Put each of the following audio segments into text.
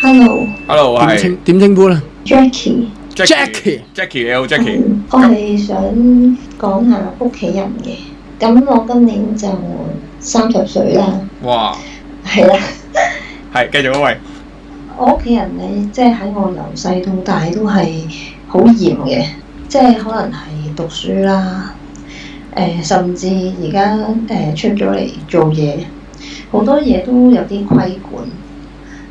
Hello， 點稱呼咧 Jackie， 你好 Jackie。我係想講下屋企人嘅。咁我今年就30歲啦。哇！係啦。係，繼續啊喂。我屋企人咧，即係喺我由細到大都係好嚴嘅，即係可能係讀書啦，甚至而家出咗嚟做嘢，好多嘢都有啲規管。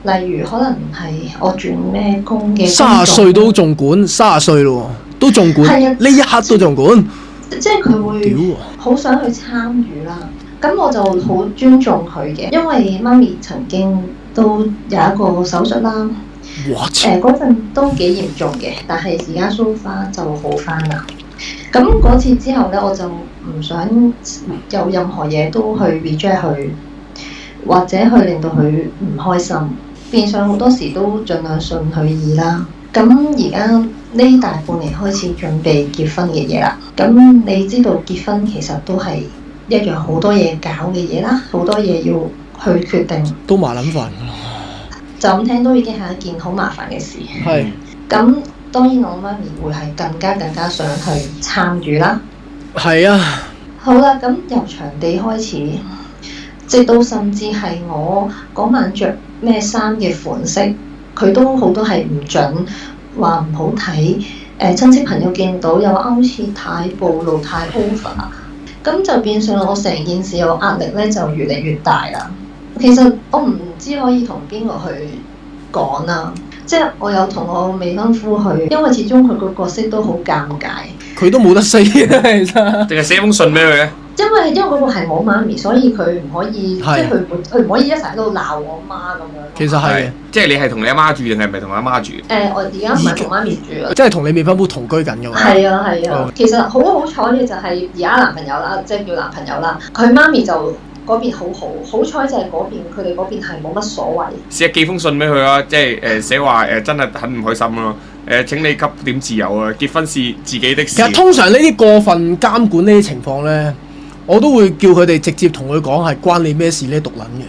例如可能係我轉咩工嘅，30歲都仲管，30歲咯喎，都仲管，呢一刻都仲管。即係佢會好想去參與啦。咁我就好尊重佢嘅，因為媽咪曾經都有一個手術啦。嗰陣都幾嚴重嘅，但係而家 so far 就好返啦。咁嗰次之後咧，我就唔想有任何嘢都去 reject 佢，或者去令到佢唔開心。變相好多時都盡量順佢意啦。咁而家呢大半年開始準備結婚嘅嘢啦。咁你知道結婚其實都係一樣好多嘢搞嘅嘢啦，好多嘢要去決定。都麻撚煩㗎啦。就咁聽都已經係一件好麻煩嘅事。係。咁當然我媽咪會係更加想去參與啦。係啊。好啦，咁由場地開始，直到甚至係我嗰晚着咩衫嘅款式，佢都好多係唔準，話唔好睇。親戚朋友見到又話好似太暴露、太 over， 咁就變相我成件事有壓力咧，就越嚟越大啦。其實我唔知可以同邊個去講啦，即係我有同我未婚夫去，因為始終佢個角色都好尷尬。佢都冇得 say 啊，其實。定係寫封信俾佢嘅？因為嗰個係我媽咪，所以佢唔可以，即係佢唔可以一齊喺度鬧我媽咁樣。其實係，即係你係同你阿媽住定係唔係同阿媽住？我而家唔係同媽咪住啊。即係同你未婚夫同居緊㗎嘛？係啊。其實好彩嘅就係而家男朋友啦，即係叫男朋友啦。佢媽咪就嗰邊好彩就係嗰邊佢哋嗰邊係冇乜所謂。試下寄封信俾佢啊，即係寫話真係很唔開心咯。請你給點自由啊！結婚是自己的事。其實通常呢啲過分監管呢啲情況咧，我都會叫佢哋直接同佢講係關你咩事呢？獨撚嘅。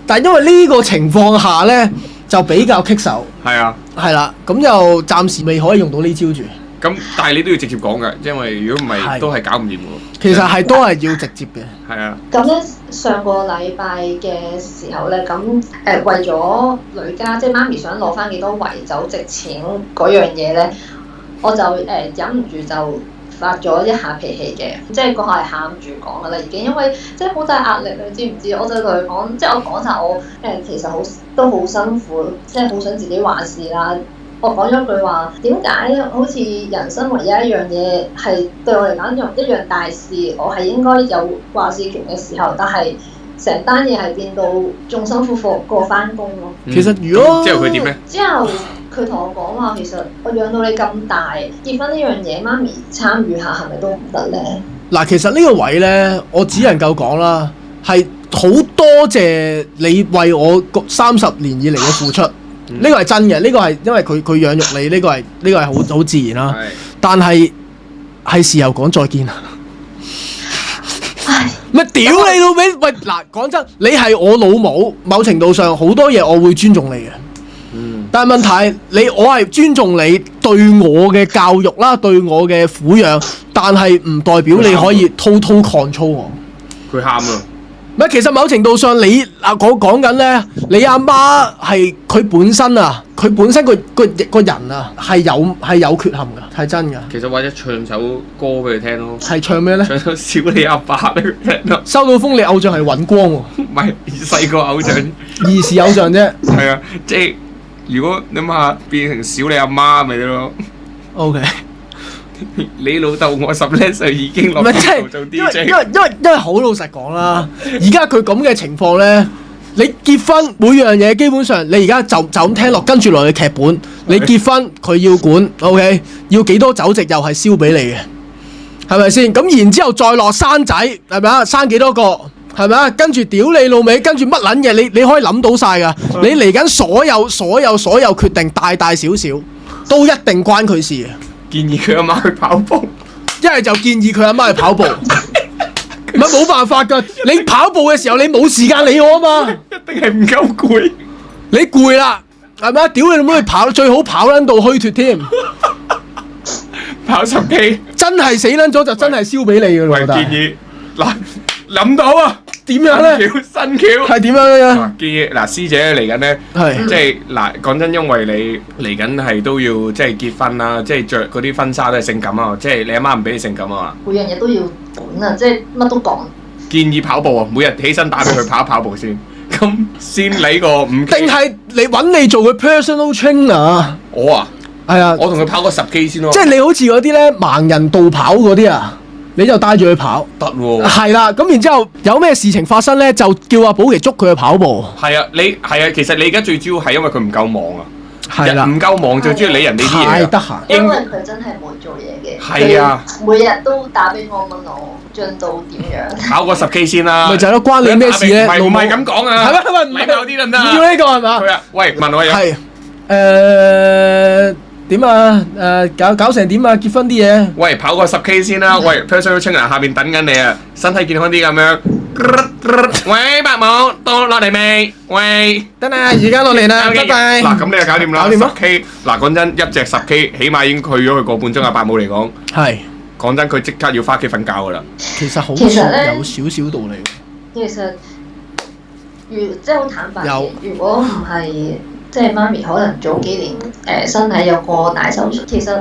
但係因為呢個情況下咧，就比較棘手。係啊。係啦，咁就暫時未可以用到呢招住。咁但係你都要直接講㗎，因為如果唔係都係搞唔掂喎。其實係都係要直接嘅。係啊。咁咧上個禮拜嘅時候咧，咁為咗女家即係媽咪想攞翻幾多圍酒值錢嗰樣嘢咧，我就忍唔住就發咗一下脾氣嘅，即係嗰下係喊住講㗎啦已經，因為即係好大壓力你知唔知？我就同佢講，即係我講晒我其實都好辛苦，即係好想自己話事啦。我講咗句話，點解好似人生唯一一樣嘢係對我嚟講一樣大事，我係應該有話事權嘅時候，但係成單嘢係變到仲辛苦過翻工咯。其實如果之後佢點咧？之後佢同我講話，其實我養到你咁大，結婚呢樣嘢媽咪參與下係咪都唔得咧？嗱，其實呢個位咧，我只能夠講啦，係好多謝你為我30年以嚟嘅付出。呢個係真嘅，呢個係因為佢養育你，呢個係好自然啦。但係時候講再見啦。咪屌你老味！喂嗱，講真，你係我老母，某程度上好多嘢我會尊重你嘅。但係問題我係尊重你對我嘅教育啦，對我嘅撫養，但係唔代表你可以 total control 我。佢喊啊！唔，其實某程度上你講緊咧，你阿媽係佢本身個人啊係有缺陷㗎，係真㗎。其實或者唱首歌俾佢聽咯。係唱咩咧？唱首小你阿爸俾佢聽咯。收到風，你偶像係尹光喎。唔係細個偶像，兒時偶像啫。係啊，即係如果你諗下變成小你阿媽咪得咯。OK。你老豆我10零歲已經落嚟做 DJ， 因為好老實講啦，而家佢咁嘅情況咧，你結婚每樣嘢基本上你而家就咁聽落跟住落嘅劇本，你結婚佢要管 ，OK， 要幾多酒席又係燒俾你嘅，係咪先？咁然之後再落生仔，係咪啊？生幾多個，係咪啊？跟住屌你老味，跟住乜撚嘢你可以諗到晒㗎，你嚟緊所有決定大小小都一定關佢事嘅。建議佢阿媽去跑步，一係就建議佢阿媽去跑步，唔係冇辦法㗎。你跑步嘅時候你冇時間理我啊嘛，一定係唔夠攰。你攰啦係咪啊？屌你老母，跑最好跑撚到虛脫添，跑10K，真係死撚咗就真係燒俾你㗎咯。建議嗱諗到啊！點樣咧？新橋係點樣嘅？建議嗱，師姐嚟緊咧，即係嗱講真，因為你嚟緊係都要即係結婚啦，即係着嗰啲婚紗都係性感啊，即係你阿媽唔俾你性感啊嘛。每樣嘢都要管啊，即係乜都講。建議跑步啊，每日起身打俾佢跑一跑步先，咁先嚟個5K。定係你揾你做佢 personal trainer？我啊，係啊，我同佢跑個10K先咯。即係你好似嗰啲咧盲人導跑嗰啲啊。你就帶住佢跑，得喎。係啦，咁然之後有咩事情發生咧，就叫阿寶琪捉佢去跑步。係啊，其實你而家最主要係因為佢唔夠忙啊。係啦，唔夠忙最主要理人哋啲嘢。太得閒。因為佢真係冇做嘢嘅。係啊。每日都打俾我問我進度點樣。跑個10K先啦。咪就係咯，關你咩事咧？唔係咁講啊。係咪？禮貌啲得唔得？唔要呢個係嘛？佢啊，喂，問我嘢。係點啊？搞成點啊？結婚啲嘢。喂，跑個10K先啦。喂 ，personal trainer 下邊等緊你啊，身體健康啲咁樣。喂，伯母，到落嚟未？喂，得啦，而家落嚟啦，拜拜。嗱，咁你就搞掂啦。搞掂咯。10K，嗱，講真，一隻10K，起碼已經去咗佢個半鐘啊！伯母嚟講，係。講真，佢即刻要翻屋企瞓覺噶啦。其實好有少少道理。其實，即係好坦白嘅，如果唔係。即係媽咪可能早幾年身體有個大手術，其實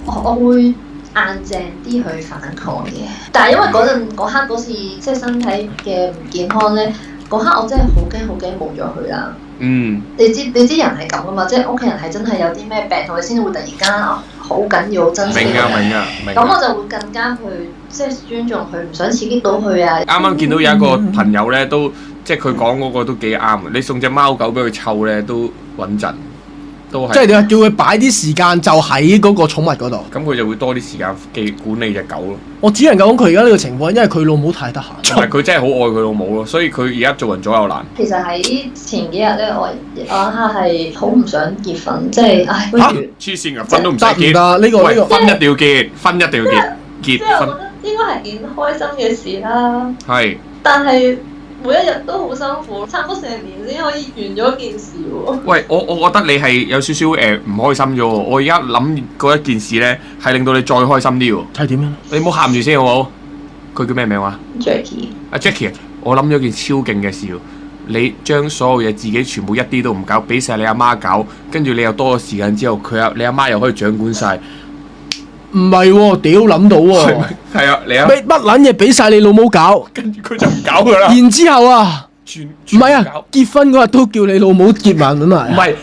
我會硬淨啲去反抗嘅。但係因為嗰刻嗰次即係身體嘅唔健康咧，嗰刻我真係好驚冇咗佢啦。嗯。你知人係咁噶嘛？即係屋企人係真係有啲咩病，同你先會突然間好緊要珍惜。明啊。咁我就會更加去即係尊重佢，唔想刺激到佢啊。啱啱見到有一個朋友咧，都即係佢講嗰個都幾啱。你送隻貓狗俾佢湊咧，都穩陣，都係。即係你話叫佢擺啲時間就喺嗰個寵物嗰度，咁佢就會多啲時間管理隻狗咯。我只能夠講佢而家呢個情況，因為佢老母太得閒。同埋佢真係好愛佢老母咯，所以佢而家做人左右難。其實喺前幾日咧，我一下係好唔想結婚，即係唉，不如黐線㗎，婚都唔使結。呢個婚一定要結，婚一定要結。即係我覺得應該係件開心嘅事啦。係。但係。每一日都好辛苦，差唔多成年先可以完咗件事喎。喂，我覺得你係有少少唔開心咗喎。我而家諗嗰一件事咧，係令到你再開心啲喎。係點樣？你唔好喊住先好冇？佢叫咩名話 ？Jackie。阿 Jackie，我諗咗件超勁嘅事喎。你將所有嘢自己全部一啲都唔搞，俾晒你阿媽搞，跟住你又多咗時間之後，你阿媽又可以掌管晒。唔係喎，屌諗到喎，係啊，你啊，乜撚嘢俾晒你老母搞，跟住佢就唔搞佢啦。然之後啊，唔係啊，結婚嗰日都叫你老母結埋咁啊，唔係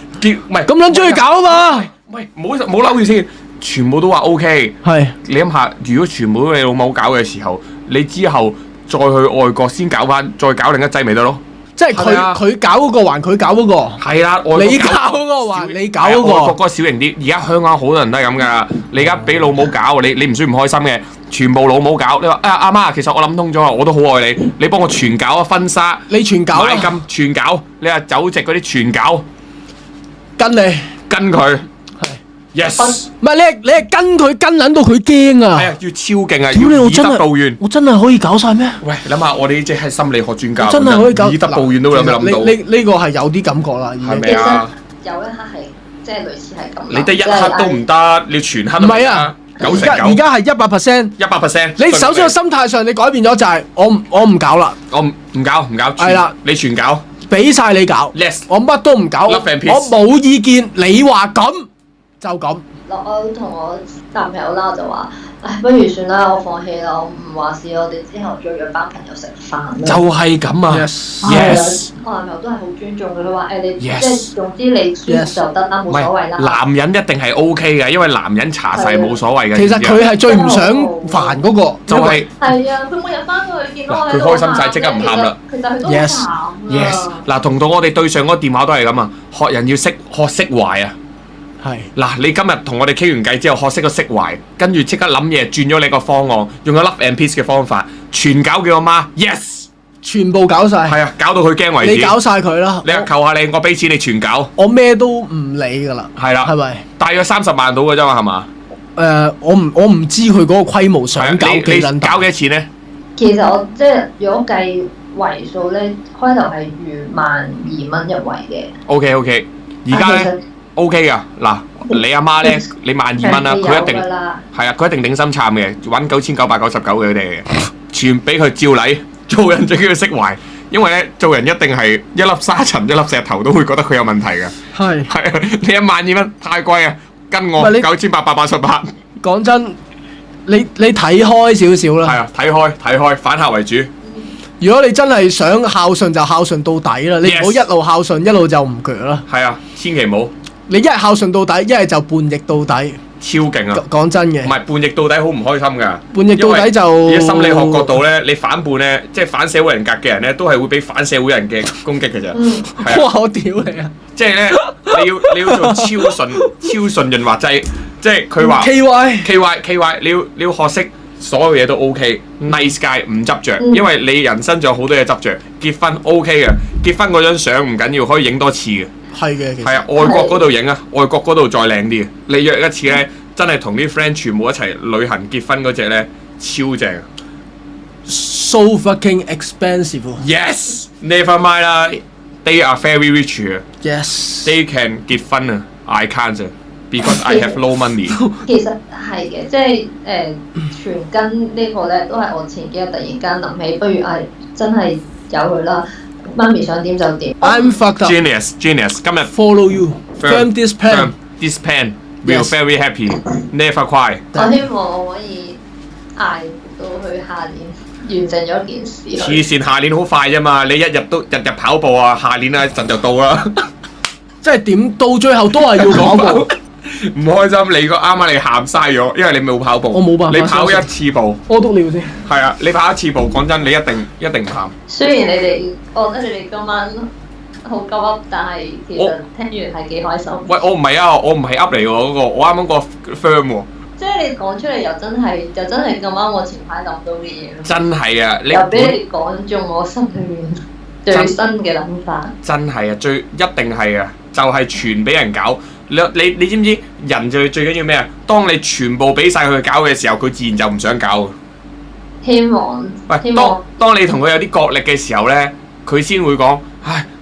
咁撚中意搞啊嘛，唔係唔好嬲住先，全部都話 OK，係你諗下，如果全部都你老母搞嘅時候，你之後再去外國先搞翻，再搞另一劑咪得咯？即係佢搞嗰個還佢搞嗰個，係啦，你搞嗰個還你搞嗰個，外國嗰個小型啲。而家香港好多人都係咁噶，你而家俾老母搞，你唔算唔開心嘅，全部老母搞。你話阿媽，其實我諗通咗，我都好愛你，你幫我全搞啊，婚紗，你全搞，買金全搞，你話酒席嗰啲全搞，跟佢。Yes， 唔係你係跟佢跟撚到佢驚啊！係啊，要超勁啊！要以德報怨。我真係可以搞晒咩？喂，諗下我哋呢隻係心理學專家，真係可以搞以德報怨都有冇諗到？呢個係有啲感覺啦，係咪啊？有一刻係即係類似係咁。你得一刻都唔得，你全刻都唔得。唔係啊，而家係100%。100%。你首先個心態上你改變咗就係我唔搞啦。我唔搞。係啦，你全搞。俾晒你搞。Yes。我乜都唔搞。我冇意見，你話咁就咁。我同我男朋友啦，我就話：唉，不如算啦，我放棄啦，我唔話事，我哋之後再約班朋友食飯啦。就係咁啊 ！Yes。我男朋友都係好尊重佢，佢話：你即係總之你舒服就得啦，冇所謂啦。男人一定係 OK 嘅，因為男人查實冇所謂嘅。其實佢係最唔想煩嗰個，就係。係啊，佢每日翻去見到我，佢開心晒，即刻唔喊啦。其實佢都慘啊。Yes。嗱，同到我哋對上嗰個電話都係咁啊，學人要學釋懷啊。係嗱，你今日同我哋傾完偈之後，學識咗釋懷，跟住即刻諗嘢，轉咗你個方案，用咗 love and peace 嘅方法，全搞叫我媽 ，yes， 全部搞晒，係啊，搞到佢驚為止。你搞晒佢啦，你求下你，我俾錢你全搞，我咩都唔理噶啦，係啦，係咪？大約30萬到嘅啫嘛，係嘛？我唔知佢嗰個規模想搞幾撚大，搞幾多錢咧？其實我即係如果計圍數咧，開頭係預12000一圍嘅。OK。而家咧 OK 噶，嗱你阿媽咧，你12,000蚊啦，佢一定係啊，佢一定頂心杉嘅，揾9,999嘅佢哋，全俾佢照禮，做人最緊要釋懷，因為咧做人一定係一粒沙塵一粒石頭都會覺得佢有問題嘅。係啊，你12,000蚊太貴啊，跟我9,888。講真，你睇開少少啦。係啊，睇開，反客為主。如果你真係想孝順就孝順到底啦，你唔好一路孝順一路就唔鋸啦。係啊，千祈唔好。你一係孝順到底，一係就叛逆到底。超勁啊！講真嘅。唔係叛逆到底好唔開心㗎。叛逆到底就以心理學角度咧，你反叛咧，即係反社會人格嘅人咧，都係會俾反社會人嘅攻擊嘅啫。哇！我屌你啊！即係咧，你要做超順潤滑劑，即係佢話 KY， 你要學識所有嘢都 OK，nice guy 唔執着，因為你人生仲有好多嘢執着。結婚 OK 嘅，結婚嗰張相唔緊要，可以影多次嘅。係嘅，其實係啊，外國嗰度影啊，外國嗰度再靚啲嘅。你約一次咧，真係同啲 friend 全部一齊旅行結婚嗰隻咧，超正。So fucking expensive. Yes, never mind 啦。They are very rich. Yes. They can 結婚啊 ，I can't because I have no money。其實係嘅，即係全根呢個咧，都係我前幾日突然間諗起，不如真係有佢啦。媽咪想點就點。I'm fucked up. Genius，今日 follow you. Firm this pen. This pen will very happy. Never cry。我希望我可以捱到去下年完成咗件事。黐線，下年好快啫嘛！你日日跑步啊，下年啊一陣就到啦。即係點到最後都係要跑步。唔開心，你個啱啱你喊嘥咗，因為你冇跑步。我冇辦法。你跑一次步。屙督尿先。係啊，你跑一次步，講真，你一定唔喊。雖然我覺得你哋今晚好鳩噏，但係其實聽完係幾開心。喂，我唔係啊，我唔係噏嚟喎嗰個，我啱啱個 firm 喎。即係你講出嚟又真係咁啱我前排諗到嘅嘢咯。真係啊！又俾你講中我心裏面最新嘅諗法。真係啊，一定係啊，就係全俾人搞。你知唔知人最緊要咩啊？當你全部俾晒佢搞嘅時候，佢自然就唔想搞。希望。喂，當你同佢有啲角力嘅時候咧，佢先會講：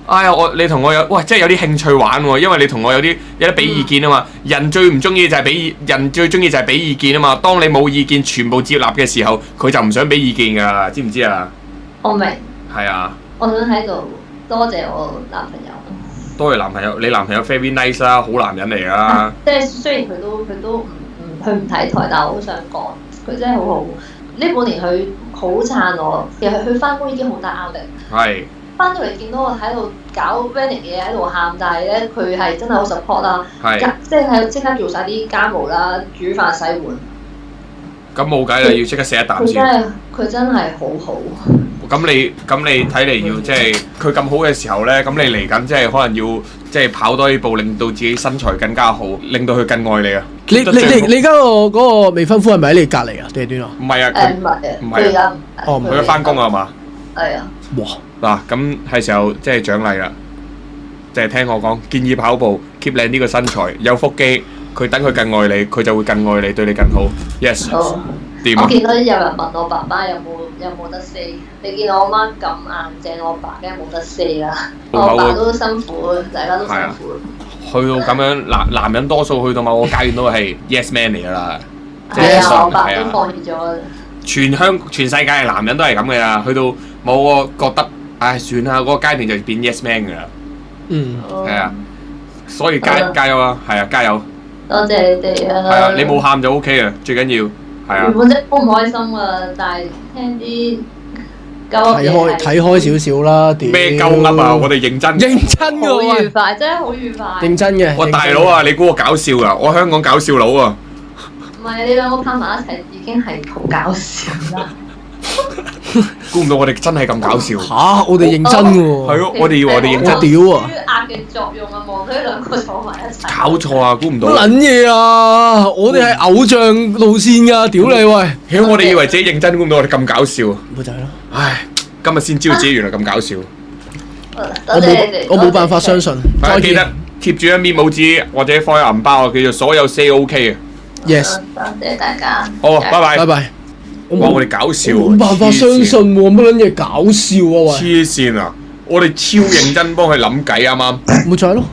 哎呀，你同我即係有啲興趣玩喎，因為你同我有得俾意見啊嘛。人最唔中意就係人最中意就係俾意見啊嘛。當你冇意見，全部接納嘅時候，佢就唔想俾意見㗎，知唔知啊？我明。係啊。我想喺度多謝我男朋友。多謝男朋友，你男朋友 very nice 啦，好男人嚟㗎。即係雖然佢都唔睇台，但係我好想講，佢真係好好。呢半年佢好撐我，其實佢翻工已經好大壓力。係。翻到嚟見到我喺度搞 running 嘅嘢喺度喊，但係咧佢係真係好 support 啦。係。即係即刻做晒啲家務啦，煮飯洗碗。咁冇計啦，要即刻食一啖先。佢真係好好。咁你睇嚟要即係佢咁好嘅時候咧，咁你嚟緊即係可能要即係跑多啲步，令到自己身材更加好，令到佢更愛你啊！你而家嗰個未婚夫係咪喺你隔離啊？定係點啊？唔係啊，唔係啊，佢而家翻工啊嘛？係啊。哇！嗱，咁係時候即係獎勵啦，即係聽我講，建議跑步 keep 靚呢個身材，有腹肌，佢等佢更愛你，佢就會更愛你，對你更好。Yes。我見到有人問我爸爸有冇得 say， 你見我媽咁硬淨，我爸梗係冇得 say 啦。我爸都辛苦，大家都辛苦。去到咁樣，男人多數去到某個階段都係 yes man 嚟㗎啦。係啊，我爸都放棄咗。全世界嘅男人都係咁嘅啦，去到某個覺得，唉算啦，嗰個階段就變 yes man 㗎啦。嗯。係啊，所以加油啊！係啊，加油！多謝你哋啊！係啊，你冇喊就 OK 啊，最緊要。原本真係好唔開心啊，但係聽啲睇開少少啦。咩鳩噏啊！我哋認真㗎喎，好愉快，真係好愉快。認真嘅。哇，大佬啊，你估我搞笑㗎？我香港搞笑佬啊！唔係，你兩個拍埋一齊已經係好搞笑啦。估唔到我哋真係咁搞笑嚇！我哋認真㗎喎。係咯，我哋以為我哋認真屌啊！舒壓嘅作用啊，望到呢兩個坐埋一齊。搞錯啊！估唔到。乜撚嘢啊！我哋係偶像路線㗎，屌你喂！屌我哋以為自己認真，估唔到我哋咁搞笑。咪就係咯。唉，今日先知道自己原來咁搞笑。我冇辦法相信。再記得貼住一面拇指或者放喺銀包啊，叫做所有 say OK 啊。Yes。多謝大家。好，拜拜。拜拜。我哋搞笑，冇辦法相信喎，乜撚嘢搞笑啊喂！黐線啊！我哋超認真幫佢諗計啱啱。咪就係咯。